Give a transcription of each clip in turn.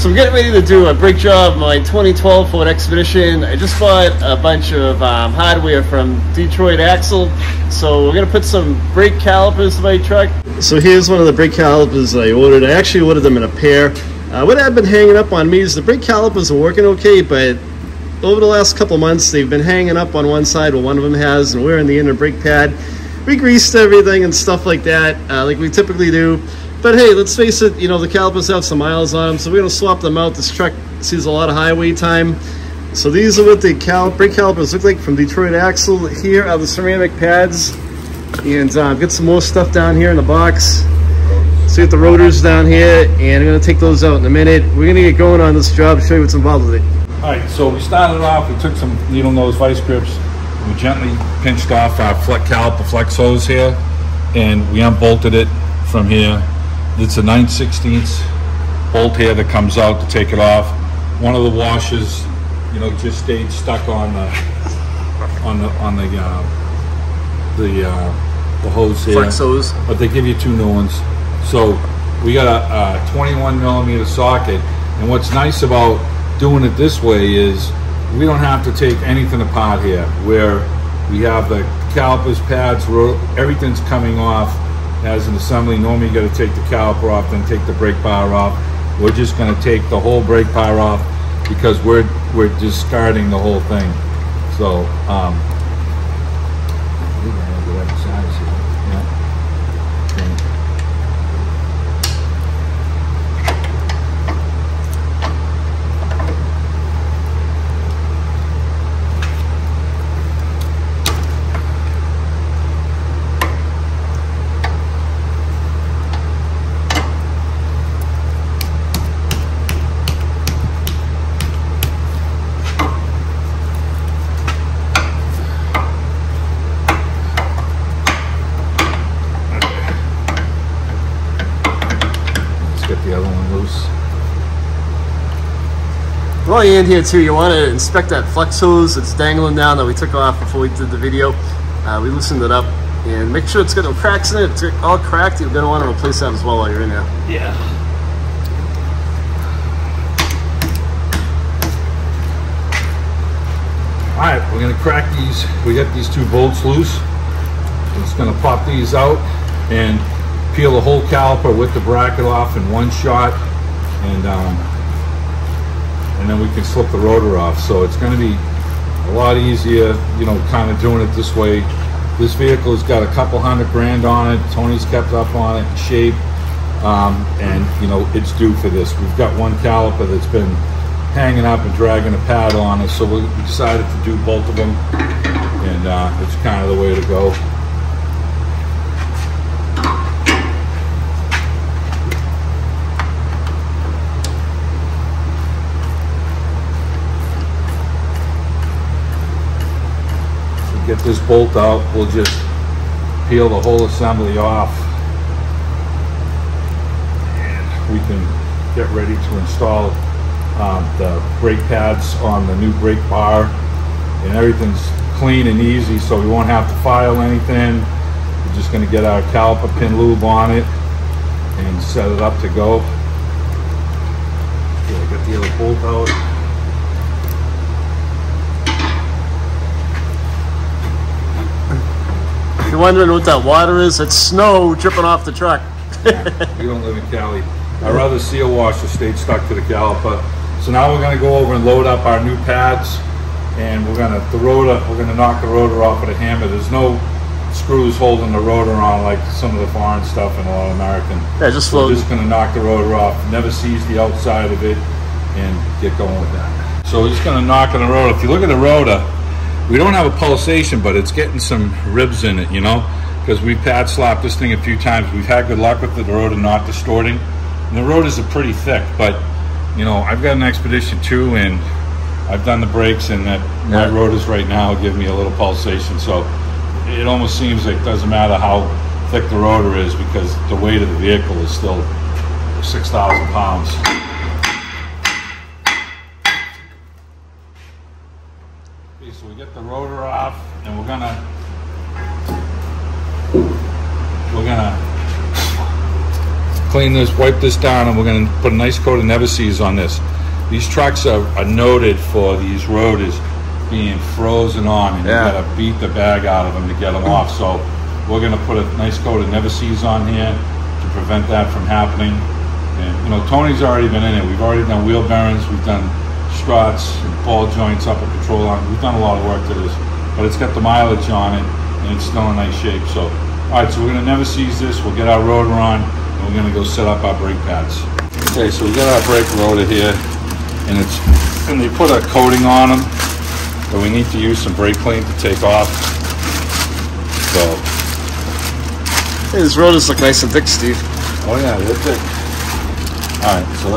So we're getting ready to do a brake job on my 2012 Ford Expedition. I just bought a bunch of hardware from Detroit Axle. So we're gonna put some brake calipers in my truck. So here's one of the brake calipers I ordered. I actually ordered them in a pair. What had been hanging up on me is the brake calipers are working okay, but over the last couple months they've been hanging up on one side, well one of them has, and we're in the inner brake pad. We greased everything and stuff like that, like we typically do. But hey, let's face it, you know, the calipers have some miles on them, so we're going to swap them out. This truck sees a lot of highway time. So these are what the brake calipers look like from Detroit Axle. Here are the ceramic pads. And I've got some more stuff down here in the box. So you got the rotors down here, and I'm going to take those out in a minute. We're going to get going on this job, show you what's involved with it. All right, so we started off, we took some needle nose vice grips, we gently pinched off our caliper flex hose here, and we unbolted it from here. It's a 9/16 bolt here that comes out to take it off. One of the washers, you know, just stayed stuck on the hose here. Flex hose. But they give you two new ones. So we got a 21mm socket, and what's nice about doing it this way is we don't have to take anything apart here. Where we have the calipers, pads, everything's coming off as an assembly. Normally you got to take the caliper off, then take the brake bar off. We're just going to take the whole brake bar off because we're discarding the whole thing. So I think I have the right size here. While you're in here too, you want to inspect that flex hose that's dangling down that we took off before we did the video. We loosened it up and make sure it's got no cracks in it. If it's all cracked, you're going to want to replace that as well while you're in there. Yeah. All right, we're going to crack these. We got these two bolts loose. We're just going to pop these out and peel the whole caliper with the bracket off in one shot, and then we can slip the rotor off. So it's going to be a lot easier, you know, kind of doing it this way. This vehicle has got a couple $100 grand on it. Tony's kept up on it in shape, and you know, it's due for this. We've got one caliper that's been hanging up and dragging a pad on us, so we decided to do both of them, and it's kind of the way to go. Get this bolt out, we'll just peel the whole assembly off, and we can get ready to install the brake pads on the new brake bar, and everything's clean and easy, so we won't have to file anything. We're just going to get our caliper pin lube on it and set it up to go. Okay, I got the other bolt out. If you're wondering what that water is, it's snow dripping off the truck. Yeah, we don't live in Cali. Our other seal washer stayed stuck to the caliper. So now we're going to go over and load up our new pads, and we're going to knock the rotor off with a hammer. There's no screws holding the rotor on like some of the foreign stuff in a lot of American. Yeah, just so we're just going to knock the rotor off, never seize the outside of it, and get going with that. So we're just going to knock on the rotor. If you look at the rotor, we don't have a pulsation, but it's getting some ribs in it, you know, because we pad slapped this thing a few times. We've had good luck with the rotor not distorting. And the rotors are pretty thick, but, you know, I've got an Expedition 2, and I've done the brakes, and my rotors right now give me a little pulsation. So it almost seems like it doesn't matter how thick the rotor is, because the weight of the vehicle is still 6,000 pounds. So we get the rotor off, and we're gonna clean this, wipe this down, and we're going to put a nice coat of Never Seas on this. These trucks are noted for these rotors being frozen on, and you got to beat the bag out of them to get them off. So we're going to put a nice coat of Never Seas on here to prevent that from happening. And you know, Tony's already been in it. We've already done wheel bearings, we've done struts and ball joints, upper control arm. We've done a lot of work to this, but it's got the mileage on it, and it's still in nice shape. So, all right, so we're going to Never Seas this. We'll get our rotor on, and we're going to go set up our brake pads. Okay, so we got our brake rotor here, and they put a coating on them, but we need to use some brake clean to take off. So, hey, these rotors look nice and thick, Steve. Oh yeah, they're thick. All right, so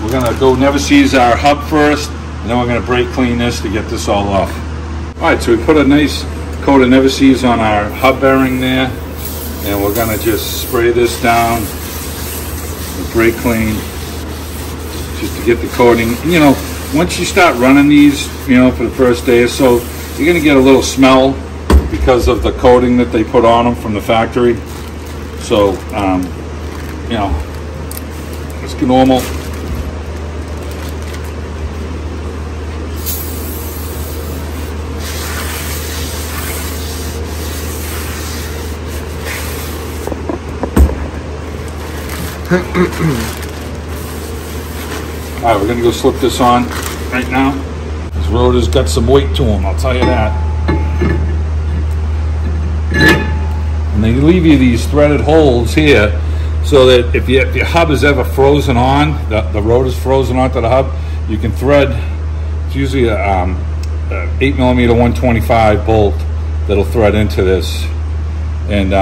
we're gonna go Never Seas our hub first, and then we're gonna brake clean this to get this all off. All right, so we put a nice coat of Never Seas on our hub bearing there, and we're gonna just spray this down with brake clean just to get the coating. And, you know, once you start running these, you know, for the first day or so, you're gonna get a little smell because of the coating that they put on them from the factory. So, you know, it's normal. All right, we're gonna go slip this on right now. This rotor's got some weight to them, I'll tell you that. And they leave you these threaded holes here so that if your hub is ever frozen on, the rotor's frozen onto the hub, you can thread. It's usually a 8mm 125 bolt that'll thread into this. And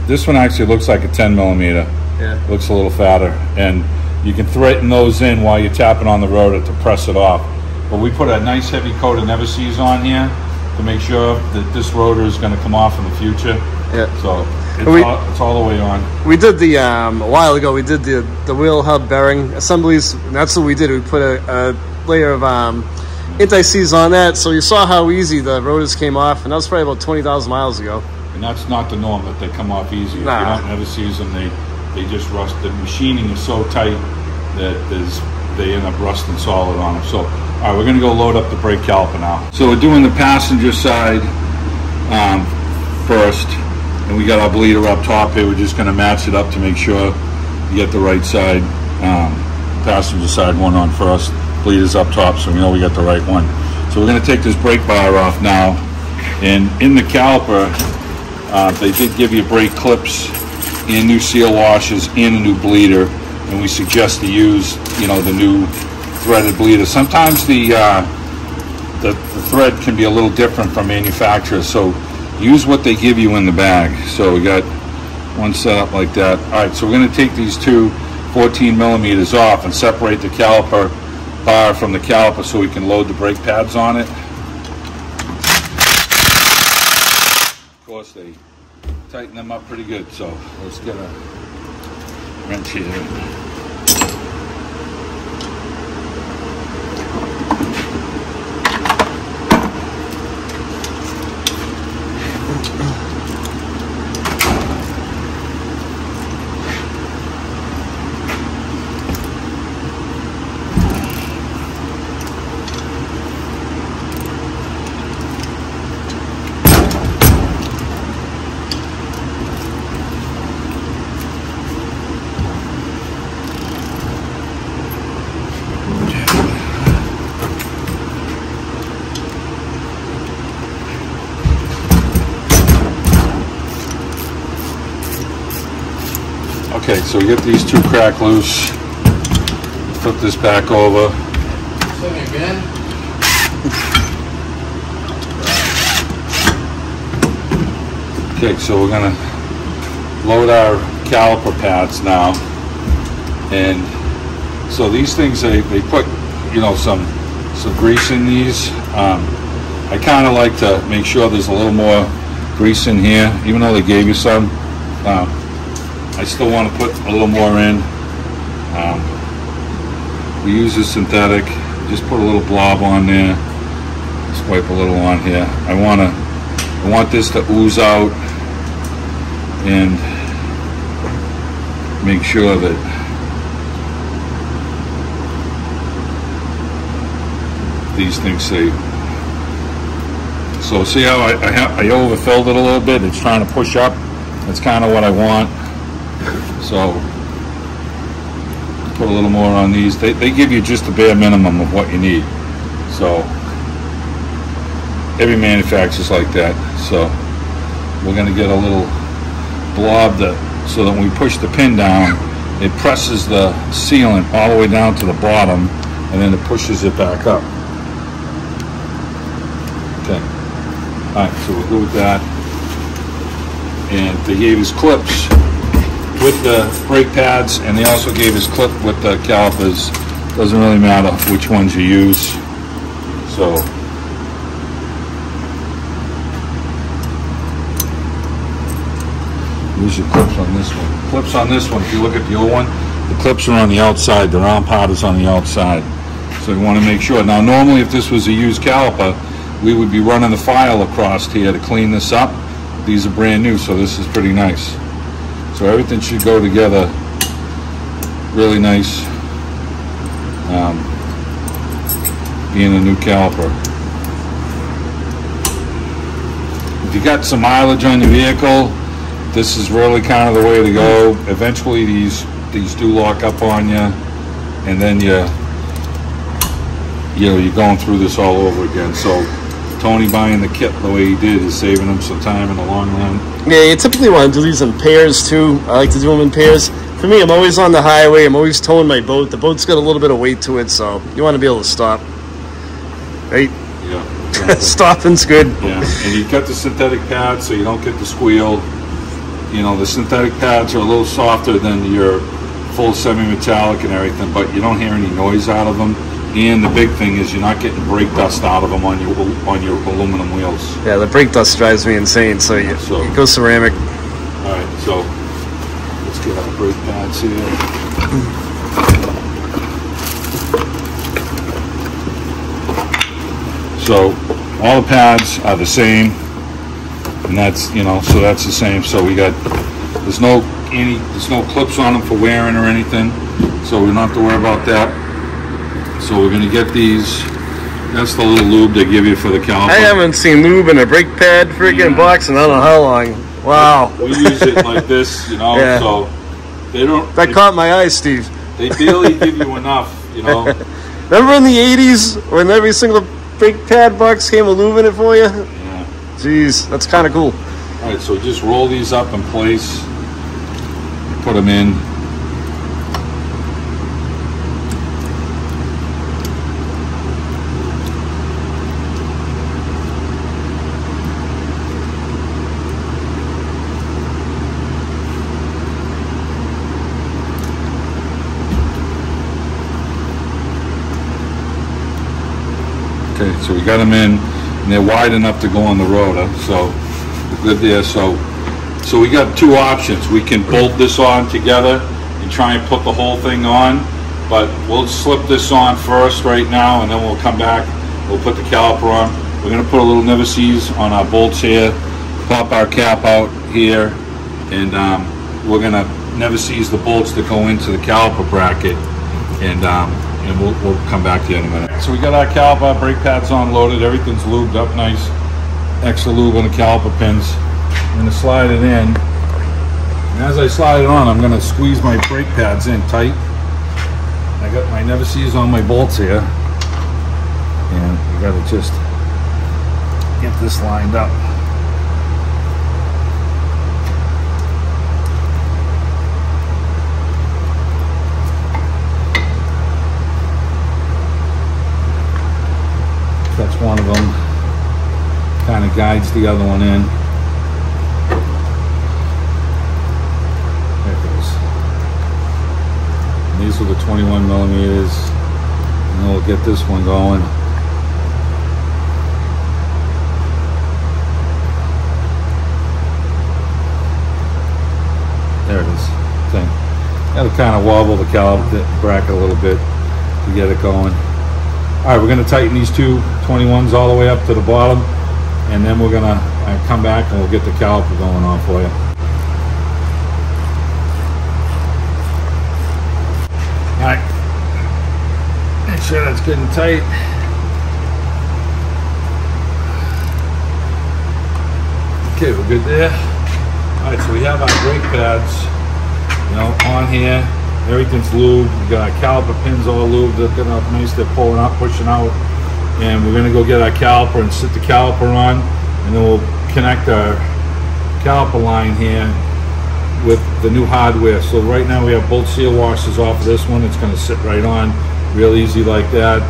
this one actually looks like a 10mm. Yeah. Looks a little fatter. And you can threaten those in while you're tapping on the rotor to press it off. But we put a nice heavy coat of Never Seas on here to make sure that this rotor is going to come off in the future. Yeah. So it's all the way on. We did the a while ago. We did the wheel hub bearing assemblies, and that's what we did. We put a layer of anti-seize on that. So you saw how easy the rotors came off, and that was probably about 20,000 miles ago. And that's not the norm that they come off easy. Nah. If you don't Never Seas them, they just rust. The machining is so tight that they end up rusting solid on them. So, all right, we're going to go load up the brake caliper now. So we're doing the passenger side first, and we got our bleeder up top here. We're just going to match it up to make sure you get the right side, passenger side one on first. Bleeder's up top, so we know we got the right one. So we're going to take this brake bar off now, and in the caliper, they did give you brake clips and new seal washers and a new bleeder, and we suggest to use, you know, the new threaded bleeder. Sometimes the thread can be a little different from manufacturer, so use what they give you in the bag. So we got one set up like that. All right, so we're going to take these two 14mm off and separate the caliper bar from the caliper so we can load the brake pads on it. Of course, they tighten them up pretty good, so let's get a wrench here. Okay, so we get these two crack loose. Flip this back over. Again? Okay, so we're gonna load our caliper pads now. And so these things, they put, you know, some grease in these. I kind of like to make sure there's a little more grease in here, even though they gave you some. I still want to put a little more in. We use a synthetic. Just put a little blob on there. Just wipe a little on here. I want this to ooze out, and make sure that these things stay. So see how I overfilled it a little bit? It's trying to push up. That's kind of what I want. So put a little more on these. They give you just the bare minimum of what you need. So every manufacturer's like that. So we're going to get a little blob so that when we push the pin down, it presses the sealant all the way down to the bottom, and then it pushes it back up. Okay. Alright, so we'll go with that. And they gave us clips with the brake pads, and they also gave us clip with the calipers. Doesn't really matter which ones you use. So here's your clips on this one. Clips on this one, if you look at the old one, the clips are on the outside, the round part is on the outside. So you want to make sure. Now normally if this was a used caliper, we would be running the file across here to clean this up. These are brand new, so this is pretty nice. So everything should go together really nice, being a new caliper. If you got some mileage on your vehicle, this is really kind of the way to go. Eventually these do lock up on you, and then you're going through this all over again. So Tony buying the kit the way he did is saving him some time in the long run. Yeah, you typically want to do these in pairs too. I like to do them in pairs. For me, I'm always on the highway. I'm always towing my boat. The boat's got a little bit of weight to it, so you want to be able to stop. Right? Yeah. Exactly. Stopping's good. Yeah, and you got the synthetic pads so you don't get the squeal. You know, the synthetic pads are a little softer than your full semi-metallic and everything, but you don't hear any noise out of them. And the big thing is you're not getting brake dust out of them on your aluminum wheels. Yeah, the brake dust drives me insane, so you go ceramic. All right, so let's get our brake pads here. So all the pads are the same, and that's, so that's the same. So we got, there's no clips on them for wearing or anything, so we don't have to worry about that. So we're going to get these. That's the little lube they give you for the caliper. I haven't seen lube in a brake pad friggin' box in I don't know how long. Wow. We use it like this, Yeah. So they don't. That caught my eye, Steve. They barely give you enough, Remember in the 80s when every single brake pad box came with lube in it for you? Yeah. Jeez, that's kind of cool. All right, so just roll these up in place, put them in. Okay, so we got them in, and they're wide enough to go on the rotor, so we're good there. So we got two options. We can bolt this on together and try and put the whole thing on, but we'll slip this on first right now, and then we'll come back, we'll put the caliper on. We're going to put a little never seize on our bolts here, pop our cap out here, and we're going to never seize the bolts that go into the caliper bracket, and we'll come back to you in a minute. So we got our caliper, brake pads on, loaded, everything's lubed up nice. Extra lube on the caliper pins. I'm going to slide it in. And as I slide it on, I'm going to squeeze my brake pads in tight. I got my never seize on my bolts here. And we got to just get this lined up. That's one of them. Kind of guides the other one in. There it goes. And these are the 21 millimeters. And we'll get this one going. There it is. Okay. Got to kind of wobble the caliper bracket a little bit to get it going. All right, we're going to tighten these two 21s all the way up to the bottom, and then we're going to come back and we'll get the caliper going on for you. sure that's good and tight. Okay, we're good there. All right, so we have our brake pads, you know, on here. Everything's lubed. We got our caliper pins all lubed. They're good enough, nice. They're pulling up, pushing out. And we're gonna go get our caliper and sit the caliper on, and then we'll connect our caliper line here with the new hardware. So right now we have both seal washers off of this one. It's gonna sit right on, real easy like that.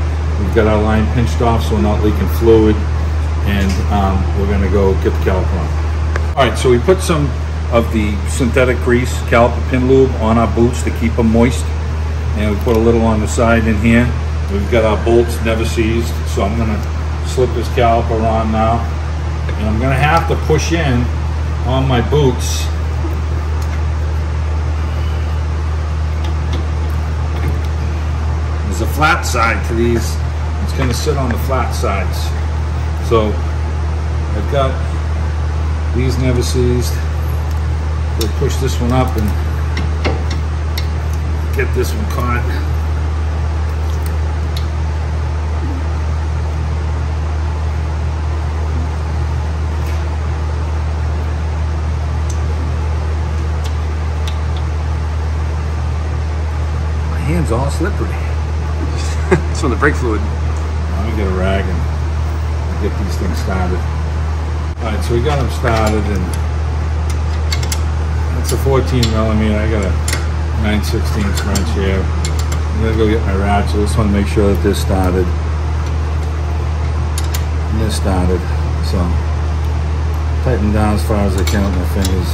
We've got our line pinched off so we're not leaking fluid, and we're gonna go get the caliper on. All right, so we put some of the synthetic grease caliper pin lube on our boots to keep them moist, and we put a little on the side in here. We've got our bolts never seized, so I'm gonna slip this caliper on now, and I'm gonna have to push in on my boots. There's a flat side to these. It's gonna sit on the flat sides. So I've got these never seized. We'll push this one up and get this one caught. My hand's all slippery. It's from the brake fluid. Let me get a rag and get these things started. All right, so we got them started, and it's a 14 millimeter. I got a 9/16 wrench here. I'm gonna go get my ratchet. I just want to make sure that this started. And this started. So tighten down as far as I can with my fingers.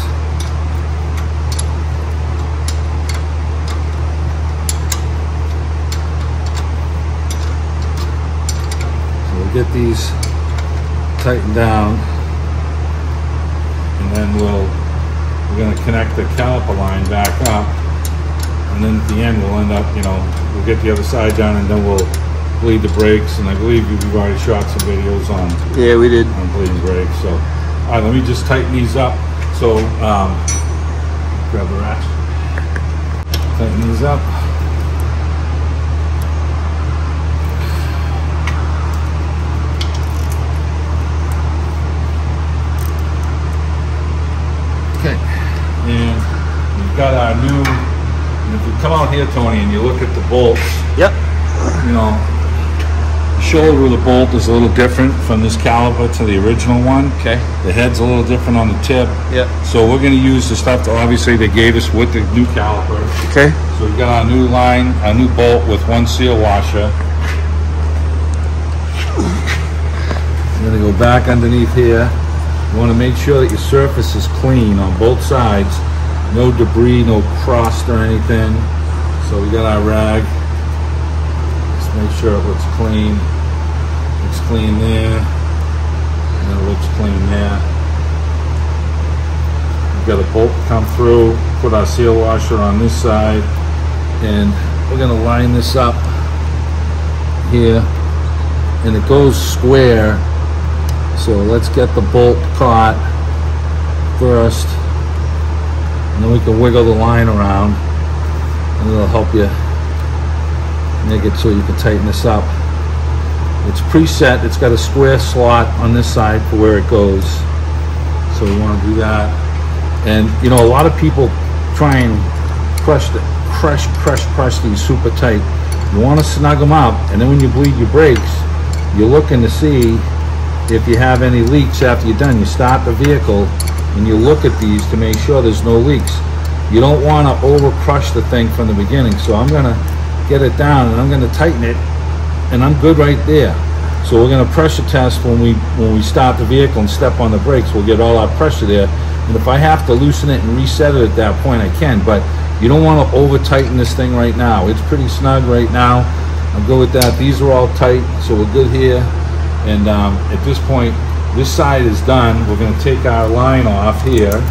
So we'll get these tightened down, and then we're going to connect the caliper line back up, and then at the end we'll end up, you know, we'll get the other side down, and then we'll bleed the brakes. And I believe you've already shot some videos on, yeah, we did, on bleeding brakes. So all right, let me just tighten these up. So grab the ratchet, tighten these up. Okay. And we've got our new, and if you come out here, Tony, and you look at the bolts, yep, you know, the shoulder of the bolt is a little different from this caliper to the original one. okay, The head's a little different on the tip. yep, So we're going to use the stuff that obviously they gave us with the new caliper. okay, So we've got our new line, our new bolt with one seal washer. I'm going to go back underneath here. You want to make sure that your surface is clean on both sides. No debris, no crust or anything. So we got our rag. Just make sure it looks clean. Looks clean there. And it looks clean there. We've got a bolt come through. Put our seal washer on this side. And we're going to line this up here. And it goes square. So let's get the bolt caught first, and then we can wiggle the line around, and it'll help you make it so you can tighten this up. It's preset. It's got a square slot on this side for where it goes, so we want to do that. And you know, a lot of people try and crush these super tight. You want to snug them up, and then when you bleed your brakes, you're looking to see if you have any leaks after you're done. You start the vehicle and you look at these to make sure there's no leaks. You don't want to over crush the thing from the beginning. So I'm going to get it down and I'm going to tighten it, and I'm good right there. So we're going to pressure test when we start the vehicle and step on the brakes. We'll get all our pressure there, and if I have to loosen it and reset it at that point, I can. But you don't want to over tighten this thing right now. It's pretty snug right now. I'm good with that. These are all tight, so we're good here. And at this point, this side is done. We're going to take our line off here,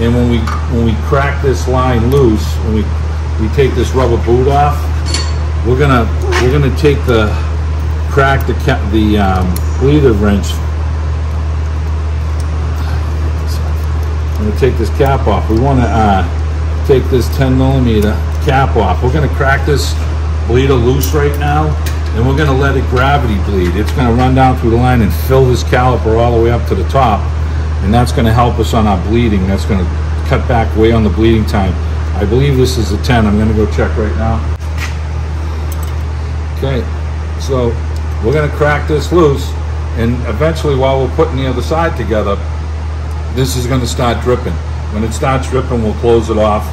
and when we crack this line loose, when we take this rubber boot off, we're gonna take the bleeder wrench. I'm going to take this cap off. We want to take this 10 millimeter cap off. We're going to crack this bleeder loose right now, and we're gonna let it gravity bleed. It's gonna run down through the line and fill this caliper all the way up to the top, and that's gonna help us on our bleeding. That's gonna cut back way on the bleeding time. I believe this is a 10. I'm gonna go check right now. Okay, so we're gonna crack this loose, and eventually while we're putting the other side together, this is gonna start dripping. When it starts dripping, we'll close it off,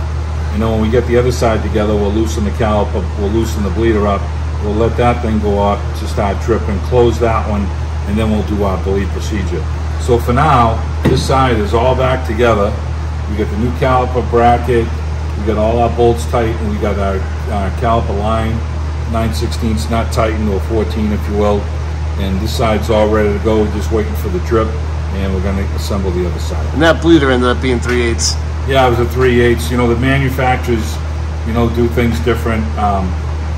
and then when we get the other side together, we'll loosen the caliper, we'll loosen the bleeder up, we'll let that thing go up to start dripping, close that one, and then we'll do our bleed procedure. So for now, this side is all back together. We got the new caliper bracket, we got all our bolts tight, and we got our caliper line, 9/16 nut tightened, or 14 if you will, and this side's all ready to go, just waiting for the drip, and we're gonna assemble the other side. And that bleeder ended up being 3/8. Yeah, it was a 3/8. You know, the manufacturers, you know, do things different.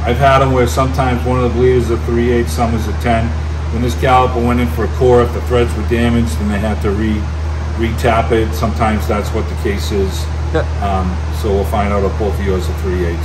I've had them where sometimes one of the bleeders is a 3/8, some is a 10. When this caliper went in for a core, if the threads were damaged, then they had to re-tap it. Sometimes that's what the case is. Yep. So we'll find out if both of yours are 3/8.